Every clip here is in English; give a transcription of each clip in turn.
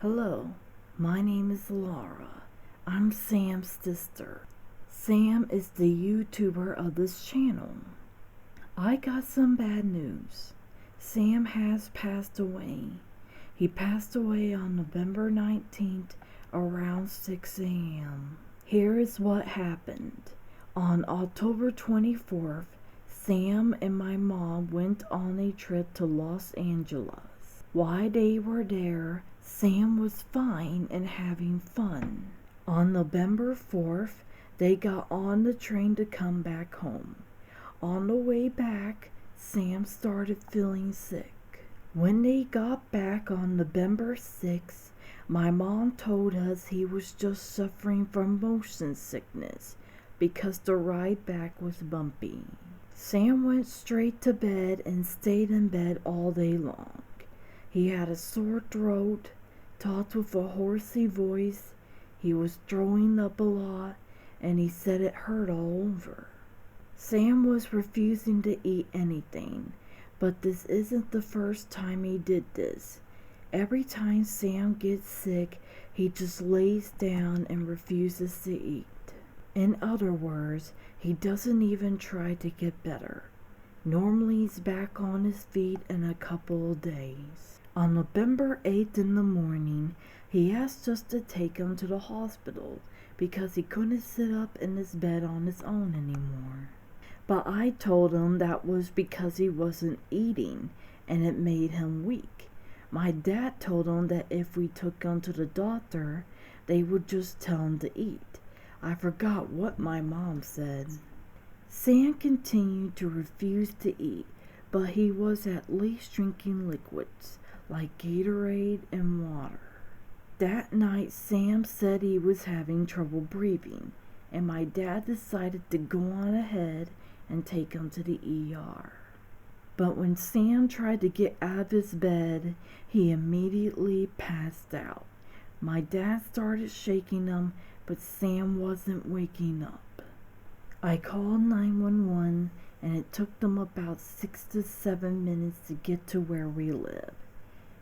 Hello, my name is Laura. I'm Sam's sister. Sam is the YouTuber of this channel. I got some bad news. Sam has passed away. He passed away on November 19th around 6 a.m. Here is what happened. On October 24th, Sam and my mom went on a trip to Los Angeles. While they were there, Sam was fine and having fun. On November 4th, they got on the train to come back home. On the way back, Sam started feeling sick. When they got back on November 6th, my mom told us he was just suffering from motion sickness because the ride back was bumpy. Sam went straight to bed and stayed in bed all day long. He had a sore throat, talked with a hoarse voice, he was throwing up a lot, and he said it hurt all over. Sam was refusing to eat anything, but this isn't the first time he did this. Every time Sam gets sick, he just lays down and refuses to eat. In other words, he doesn't even try to get better. Normally he's back on his feet in a couple of days. On November 8th in the morning, he asked us to take him to the hospital because he couldn't sit up in his bed on his own anymore. But I told him that was because he wasn't eating and it made him weak. My dad told him that if we took him to the doctor, they would just tell him to eat. I forgot what my mom said. Sam continued to refuse to eat, but he was at least drinking liquids like Gatorade and water. That night, Sam said he was having trouble breathing, and my dad decided to go on ahead and take him to the ER. But when Sam tried to get out of his bed, he immediately passed out. My dad started shaking him, but Sam wasn't waking up. I called 911, and it took them about 6 to 7 minutes to get to where we live.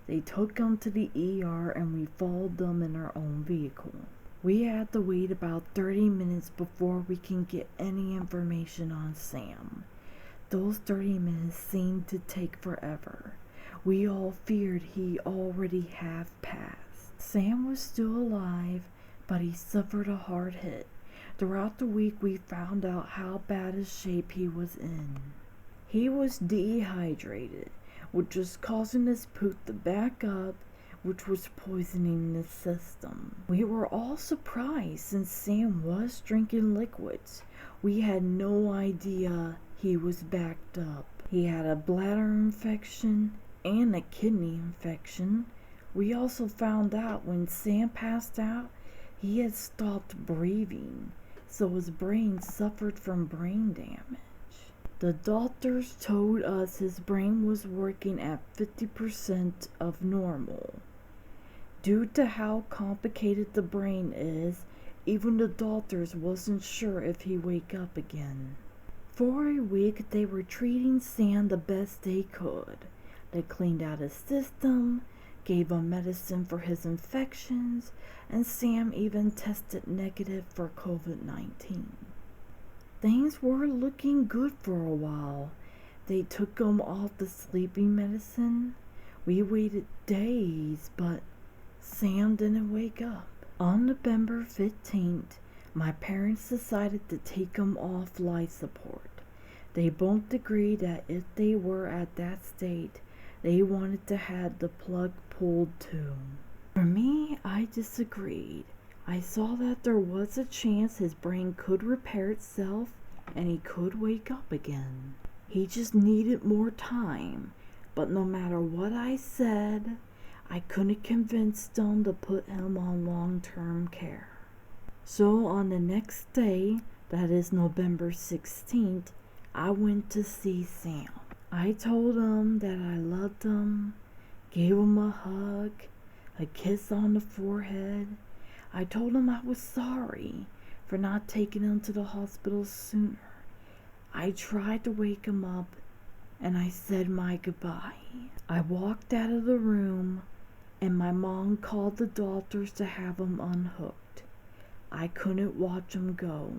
They took him to the ER and we followed them in our own vehicle. We had to wait about 30 minutes before we can get any information on Sam. Those 30 minutes seemed to take forever. We all feared he already had passed. Sam was still alive, but he suffered a hard hit. Throughout the week we found out how bad a shape he was in. He was dehydrated, which was causing his poop to back up, which was poisoning the system. We were all surprised since Sam was drinking liquids. We had no idea he was backed up. He had a bladder infection and a kidney infection. We also found out when Sam passed out, he had stopped breathing, so his brain suffered from brain damage. The doctors told us his brain was working at 50% of normal. Due to how complicated the brain is, even the doctors wasn't sure if he'd wake up again. For a week, they were treating Sam the best they could. They cleaned out his system, gave him medicine for his infections, and Sam even tested negative for COVID-19. Things were looking good for a while. They took him off the sleeping medicine. We waited days, but Sam didn't wake up. On November 15th, my parents decided to take him off life support. They both agreed that if they were at that state, they wanted to have the plug pulled too. For me, I disagreed. I saw that there was a chance his brain could repair itself and he could wake up again. He just needed more time, but no matter what I said, I couldn't convince them to put him on long-term care. So on the next day, that is November 16th, I went to see Sam. I told him that I loved him, gave him a hug, a kiss on the forehead. I told him I was sorry for not taking him to the hospital sooner. I tried to wake him up and I said my goodbye. I walked out of the room and my mom called the doctors to have him unhooked. I couldn't watch him go.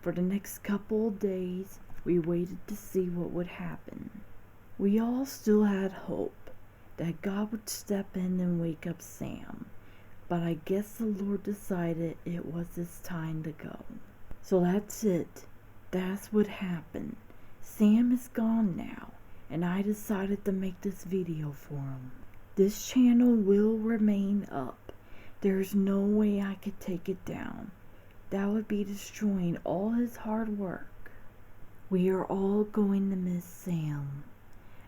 For the next couple of days, we waited to see what would happen. We all still had hope that God would step in and wake up Sam, but I guess the Lord decided it was his time to go. So that's it. That's what happened. Sam is gone now, and I decided to make this video for him. This channel will remain up. There's no way I could take it down. That would be destroying all his hard work. We are all going to miss Sam,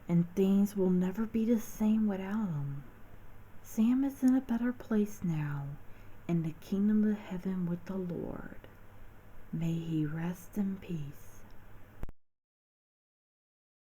and things will never be the same without him. Sam is in a better place now, in the kingdom of heaven with the Lord. May he rest in peace.